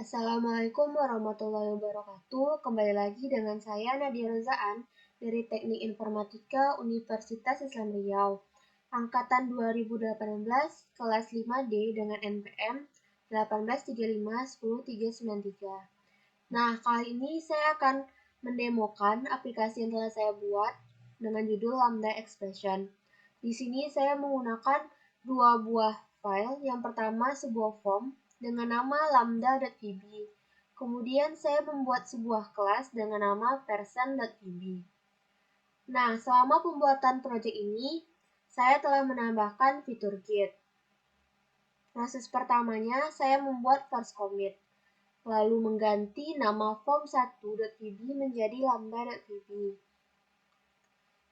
Assalamualaikum warahmatullahi wabarakatuh. Kembali lagi dengan saya Nadia Rozaan dari Teknik Informatika Universitas Islam Riau. Angkatan 2018, kelas 5D dengan NPM 1835-10393. Nah, kali ini saya akan mendemokan aplikasi yang telah saya buat dengan judul Lambda Expression. Di sini saya menggunakan dua buah file. Yang pertama sebuah form dengan nama lambda.vb. Kemudian saya membuat sebuah kelas dengan nama person.vb. Nah, selama pembuatan proyek ini, saya telah menambahkan fitur Git. Proses pertamanya, saya membuat first commit, lalu mengganti nama form1.vb menjadi lambda.vb.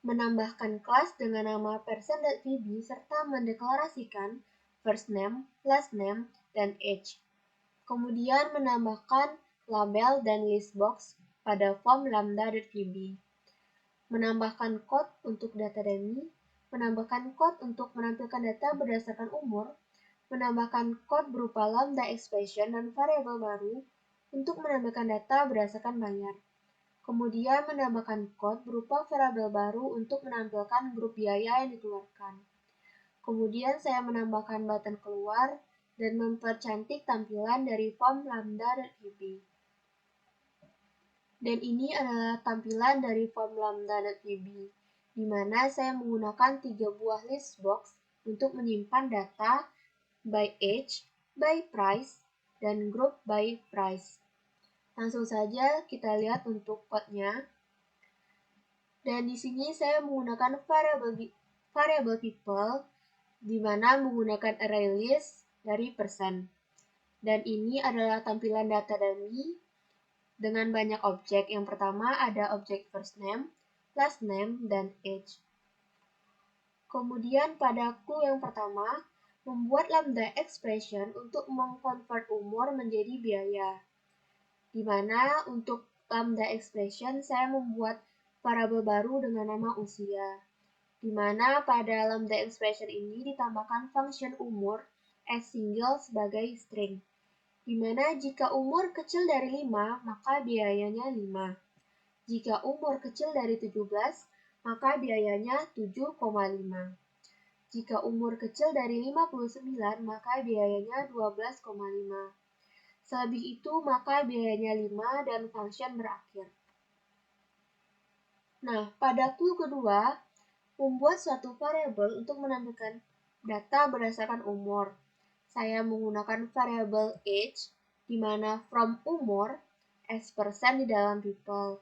Menambahkan kelas dengan nama person.vb serta mendeklarasikan first name, last name, dan age. Kemudian menambahkan label dan list box pada form lambda.vb. Menambahkan code untuk data dummy, menambahkan code untuk menampilkan data berdasarkan umur, menambahkan code berupa lambda expression dan variabel baru untuk menampilkan data berdasarkan bayar. Kemudian menambahkan code berupa variabel baru untuk menampilkan grup biaya yang dikeluarkan. Kemudian saya menambahkan button keluar dan mempercantik tampilan dari form lambda.vb. Dan ini adalah tampilan dari form lambda.vb, di mana saya menggunakan 3 buah list box untuk menyimpan data by age, by price, dan group by price. Langsung saja kita lihat untuk code-nya. Dan di sini saya menggunakan variable people, di mana menggunakan array list dari person. Dan ini adalah tampilan data dummy dengan banyak objek. Yang pertama ada objek first name, last name, dan age. Kemudian pada clue yang pertama, membuat lambda expression untuk mengkonvert umur menjadi biaya. Di mana untuk lambda expression saya membuat variabel baru dengan nama usia. Di mana pada lambda expression ini ditambahkan function umur as single sebagai string. Di mana jika umur kecil dari 5, maka biayanya 5. Jika umur kecil dari 17, maka biayanya 7,5. Jika umur kecil dari 59, maka biayanya 12,5. Selebih itu, maka biayanya 5 dan function berakhir. Nah, pada clue kedua, membuat suatu variabel untuk menampilkan data berdasarkan umur. Saya menggunakan variabel age, di mana from umur as persen di dalam people.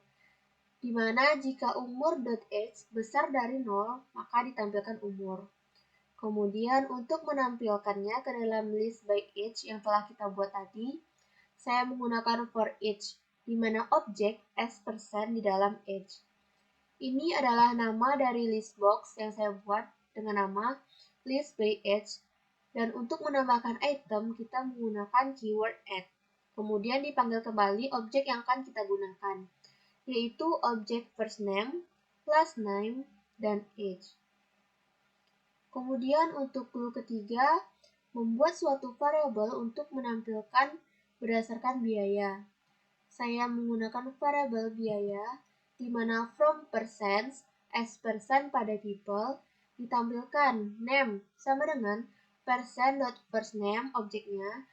Di mana jika umur.age besar dari 0, maka ditampilkan umur. Kemudian untuk menampilkannya ke dalam list by age yang telah kita buat tadi, saya menggunakan for age, di mana objek as persen di dalam age. Ini adalah nama dari list box yang saya buat dengan nama list by age. Dan untuk menambahkan item, kita menggunakan keyword add. Kemudian dipanggil kembali objek yang akan kita gunakan, yaitu objek first name, last name, dan age. Kemudian untuk clue ketiga, membuat suatu variabel untuk menampilkan berdasarkan biaya. Saya menggunakan variabel biaya, di mana from percent as persen pada people ditampilkan name sama dengan percent.first name objeknya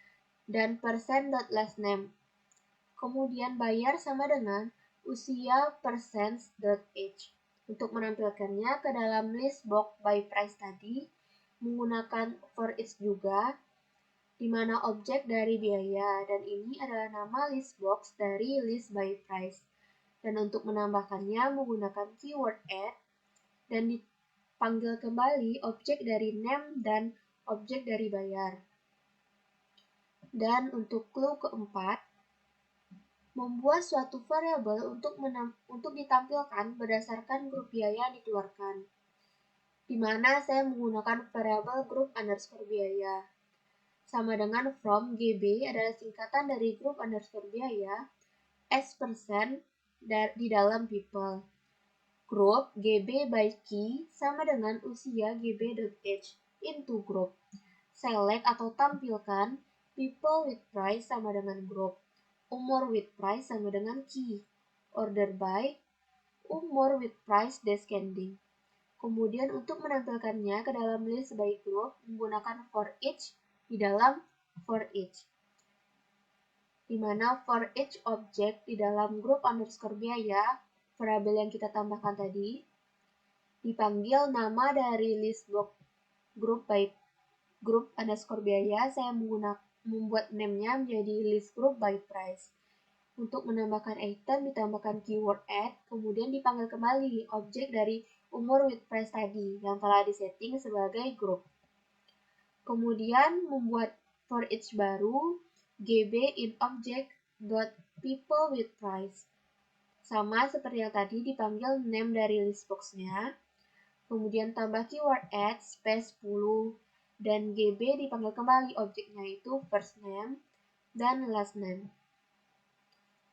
dan percent.last name. Kemudian bayar sama dengan usia percent.age. Untuk menampilkannya ke dalam list box by price tadi, menggunakan for each juga, di mana objek dari biaya, dan ini adalah nama list box dari list by price. Dan untuk menambahkannya menggunakan keyword add, dan dipanggil kembali objek dari name dan objek dari bayar. Dan untuk clue keempat, membuat suatu variabel untuk ditampilkan berdasarkan grup biaya yang dikeluarkan, di mana saya menggunakan variabel group underscore biaya. Sama dengan from GB adalah singkatan dari group underscore biaya, as persen di dalam people. Group GB by key sama dengan usia GB.age into group. Select atau tampilkan People with price sama dengan group. Umur with price sama dengan key. Order by, umur with price descending. Kemudian untuk menampilkannya ke dalam list by group menggunakan for each di dalam for each. Di mana for each object di dalam grup underscore biaya, variabel yang kita tambahkan tadi, dipanggil nama dari list box group by group underscore biaya. Saya membuat name-nya menjadi list group by price. Untuk menambahkan item ditambahkan keyword add, kemudian dipanggil kembali objek dari umur with price tadi yang telah disetting sebagai group. Kemudian membuat for each baru gb in object dot people with price. Sama seperti yang tadi dipanggil name dari list box-nya. Kemudian tambah keyword add space 10 dan gb dipanggil kembali objeknya itu first name dan last name.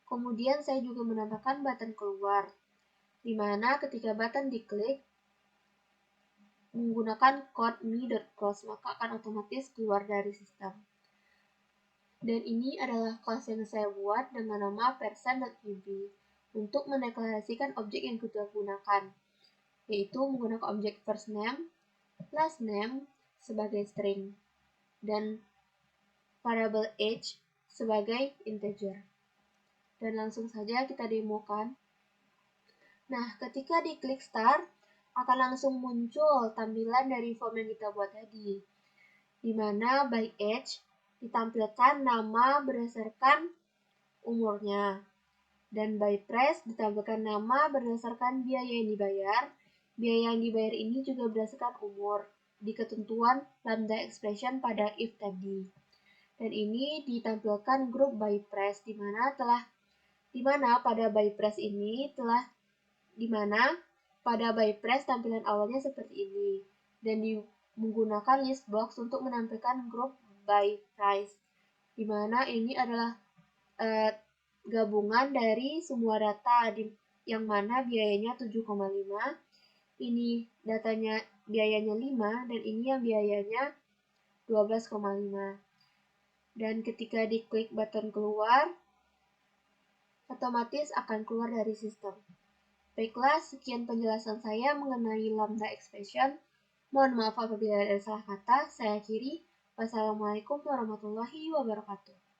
Kemudian saya juga menambahkan button keluar, di mana ketika button diklik menggunakan code me.close maka akan otomatis keluar dari sistem. Dan ini adalah kelas yang saya buat dengan nama person.ub untuk mendeklarasikan objek yang kita gunakan, yaitu menggunakan objek first name, last name sebagai string, dan variable age sebagai integer. Dan langsung saja kita demokan. Nah, ketika diklik start, akan langsung muncul tampilan dari form yang kita buat tadi, di mana by age ditampilkan nama berdasarkan umurnya, dan by price ditampilkan nama berdasarkan biaya yang dibayar. Biaya yang dibayar ini juga berdasarkan umur di ketentuan lambda expression pada if tadi. Dan ini ditampilkan grup by price di mana pada by price ini pada by price tampilan awalnya seperti ini dan menggunakan list box untuk menampilkan grup by price, di mana ini adalah gabungan dari semua data yang mana biayanya 7,5, ini datanya biayanya 5 dan ini yang biayanya 12,5. Dan ketika diklik button keluar, otomatis akan keluar dari sistem. Baiklah, sekian penjelasan saya mengenai lambda expression. Mohon maaf apabila ada salah kata. Saya akhiri. Wassalamualaikum warahmatullahi wabarakatuh.